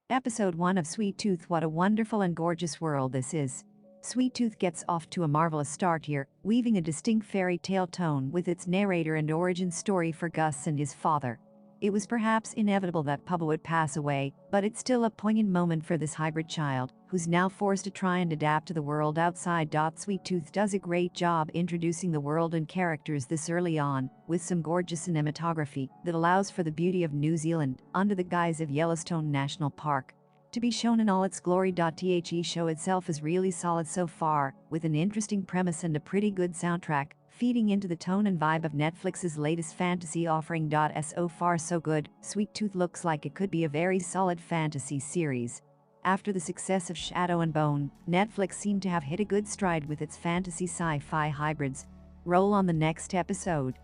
Episode 1 of Sweet Tooth. What a wonderful and gorgeous world this is. Sweet Tooth gets off to a marvelous start here, weaving a distinct fairy tale tone with its narrator and origin story for Gus and his father. It was perhaps inevitable that Pubba would pass away, but it's still a poignant moment for this hybrid child, who's now forced to try and adapt to the world outside. Sweet Tooth does a great job introducing the world and characters this early on, with some gorgeous cinematography that allows for the beauty of New Zealand, under the guise of Yellowstone National Park, to be shown in all its glory. The show itself is really solid so far, with an interesting premise and a pretty good soundtrack, feeding into the tone and vibe of Netflix's latest fantasy offering. So far so good. Sweet Tooth looks like it could be a very solid fantasy series. After the success of Shadow and Bone, Netflix seemed to have hit a good stride with its fantasy sci-fi hybrids. Roll on the next episode.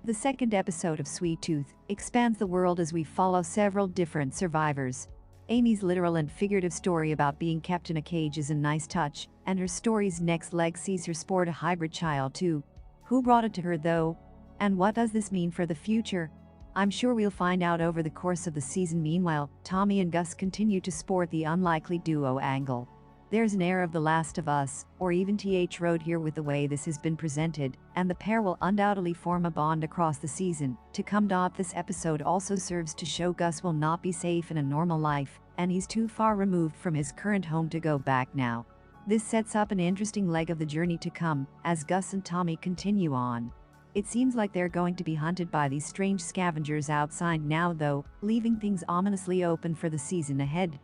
The second episode of Sweet Tooth expands the world as we follow several different survivors. Amy's literal and figurative story about being kept in a cage is a nice touch, and her story's next leg sees her sport a hybrid child too. Who brought it to her though? And what does this mean for the future? I'm sure we'll find out over the course of the season. Meanwhile, Tommy and Gus continue to sport the unlikely duo angle. There's an air of The Last of Us, or even TH Road here with the way this has been presented, and the pair will undoubtedly form a bond across the season to come. This episode also serves to show Gus will not be safe in a normal life, and he's too far removed from his current home to go back now. This sets up an interesting leg of the journey to come, as Gus and Tommy continue on. It seems like they're going to be hunted by these strange scavengers outside now though, leaving things ominously open for the season ahead.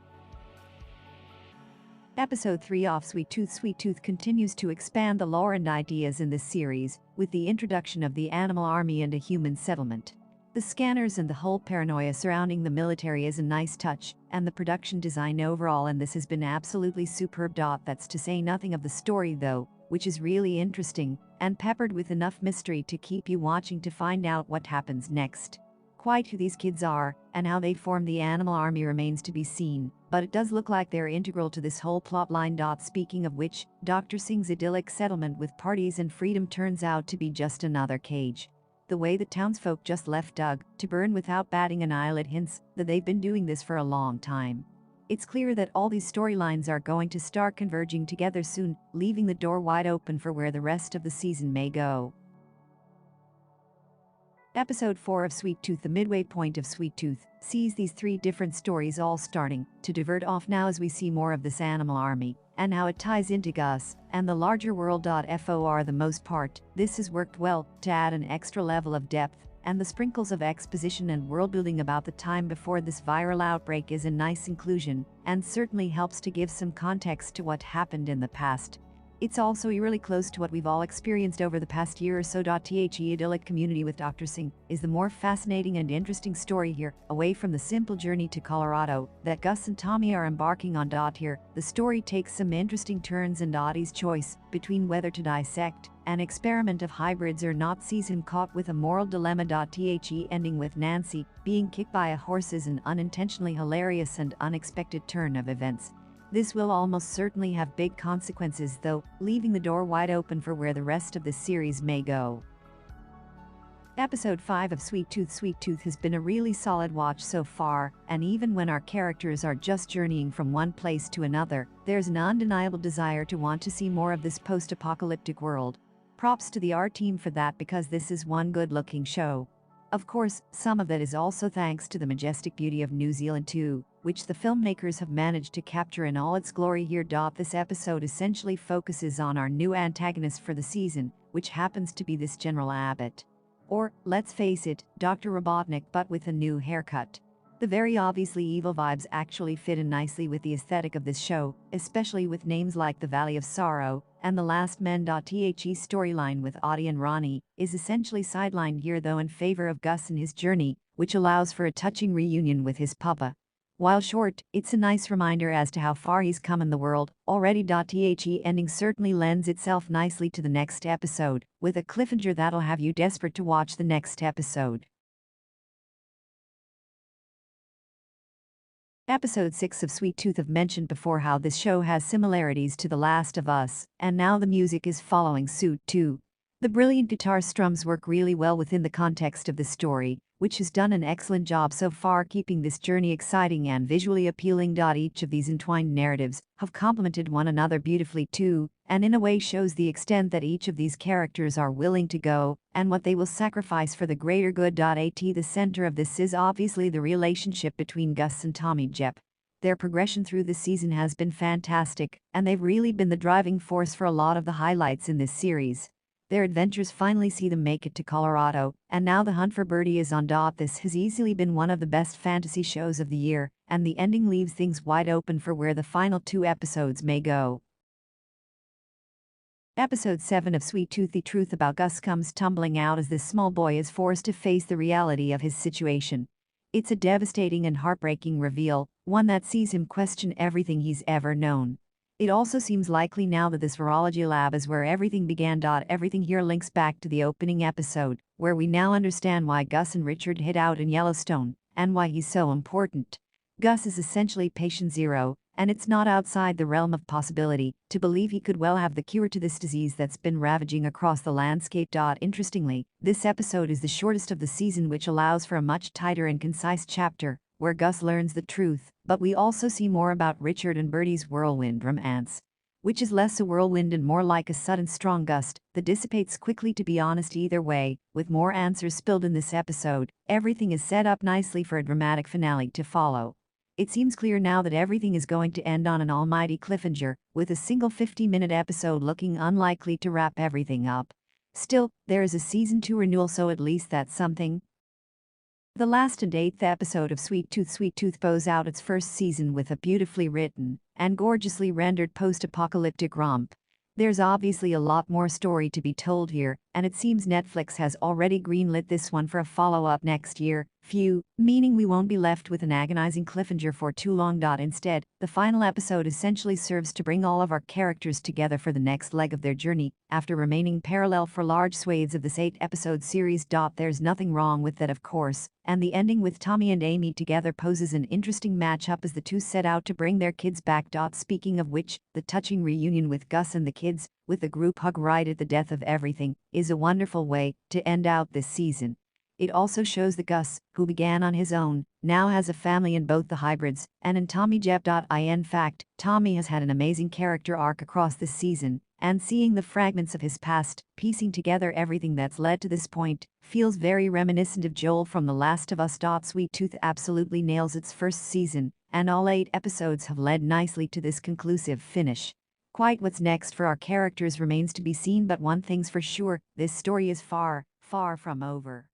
Episode 3 of Sweet Tooth. Sweet Tooth continues to expand the lore and ideas in this series, with the introduction of the animal army and a human settlement. The scanners and the whole paranoia surrounding the military is a nice touch, and the production design overall in this has been absolutely superb. That's to say nothing of the story though, which is really interesting, and peppered with enough mystery to keep you watching to find out what happens next. Quite who these kids are, and how they form the animal army remains to be seen, but it does look like they're integral to this whole plotline. Speaking of which, Dr. Singh's idyllic settlement with parties and freedom turns out to be just another cage. The way the townsfolk just left Doug to burn without batting an eyelid hints that they've been doing this for a long time. It's clear that all these storylines are going to start converging together soon, leaving the door wide open for where the rest of the season may go. Episode 4 of Sweet Tooth. The midway point of Sweet Tooth sees these three different stories all starting to divert off now as we see more of this animal army, and how it ties into Gus and the larger world. For the most part, this has worked well to add an extra level of depth, and the sprinkles of exposition and world building about the time before this viral outbreak is a nice inclusion, and certainly helps to give some context to what happened in the past. It's also eerily close to what we've all experienced over the past year or so. The idyllic community with Dr. Singh is the more fascinating and interesting story here, away from the simple journey to Colorado that Gus and Tommy are embarking on. Here, the story takes some interesting turns, and Dottie's choice between whether to dissect an experiment of hybrids or not sees him caught with a moral dilemma. The ending with Nancy being kicked by a horse is an unintentionally hilarious and unexpected turn of events. This will almost certainly have big consequences though, leaving the door wide open for where the rest of the series may go. Episode 5 of Sweet Tooth. Sweet Tooth has been a really solid watch so far, and even when our characters are just journeying from one place to another, there's an undeniable desire to want to see more of this post-apocalyptic world. Props to the art team for that, because this is one good-looking show. Of course, some of that is also thanks to the majestic beauty of New Zealand too, which the filmmakers have managed to capture in all its glory here. This episode essentially focuses on our new antagonist for the season, which happens to be this General Abbott. Or, let's face it, Dr. Robotnik, but with a new haircut. The very obviously evil vibes actually fit in nicely with the aesthetic of this show, especially with names like the Valley of Sorrow and the Last Men. The storyline with Audie and Ronnie is essentially sidelined here though in favor of Gus and his journey, which allows for a touching reunion with his papa. While short, it's a nice reminder as to how far he's come in the world already. The ending certainly lends itself nicely to the next episode, with a cliffhanger that'll have you desperate to watch the next episode. Episode 6 of Sweet Tooth. Have mentioned before how this show has similarities to The Last of Us, and now the music is following suit too. The brilliant guitar strums work really well within the context of the story, which has done an excellent job so far keeping this journey exciting and visually appealing. Each of these entwined narratives have complemented one another beautifully too, and in a way shows the extent that each of these characters are willing to go, and what they will sacrifice for the greater good. The center of this is obviously the relationship between Gus and Tommy Jepp. Their progression through the season has been fantastic, and they've really been the driving force for a lot of the highlights in this series. Their adventures finally see them make it to Colorado, and now the hunt for Birdie is on. This has easily been one of the best fantasy shows of the year, and the ending leaves things wide open for where the final 2 episodes may go. Episode 7 of Sweet Tooth. The truth about Gus comes tumbling out as this small boy is forced to face the reality of his situation. It's a devastating and heartbreaking reveal, one that sees him question everything he's ever known. It also seems likely now that this virology lab is where everything began. Everything here links back to the opening episode, where we now understand why Gus and Richard hid out in Yellowstone, and why he's so important. Gus is essentially patient zero, and it's not outside the realm of possibility to believe he could well have the cure to this disease that's been ravaging across the landscape. Interestingly, this episode is the shortest of the season, which allows for a much tighter and concise chapter, where Gus learns the truth, but we also see more about Richard and Birdie's whirlwind romance, which is less a whirlwind and more like a sudden strong gust that dissipates quickly. To be honest, either way, with more answers spilled in this episode, everything is set up nicely for a dramatic finale to follow. It seems clear now that everything is going to end on an almighty cliffhanger, with a single 50-minute episode looking unlikely to wrap everything up. Still, there is a season 2 renewal, so at least that's something. The last and 8th episode of Sweet Tooth. Sweet Tooth bows out its first season with a beautifully written and gorgeously rendered post-apocalyptic romp. There's obviously a lot more story to be told here, and it seems Netflix has already greenlit this one for a follow-up next year. Meaning we won't be left with an agonizing cliffhanger for too long. Instead, the final episode essentially serves to bring all of our characters together for the next leg of their journey, after remaining parallel for large swathes of this 8-episode series. There's nothing wrong with that, of course, and the ending with Tommy and Amy together poses an interesting matchup as the two set out to bring their kids back. Speaking of which, the touching reunion with Gus and the kids, with the group hug right at the death of everything, is a wonderful way to end out this season. It also shows that Gus, who began on his own, now has a family in both the hybrids and in Tommy Jepp. In fact, Tommy has had an amazing character arc across this season, and seeing the fragments of his past, piecing together everything that's led to this point, feels very reminiscent of Joel from The Last of Us. Sweet Tooth absolutely nails its first season, and all 8 episodes have led nicely to this conclusive finish. Quite what's next for our characters remains to be seen, but one thing's for sure, this story is far, far from over.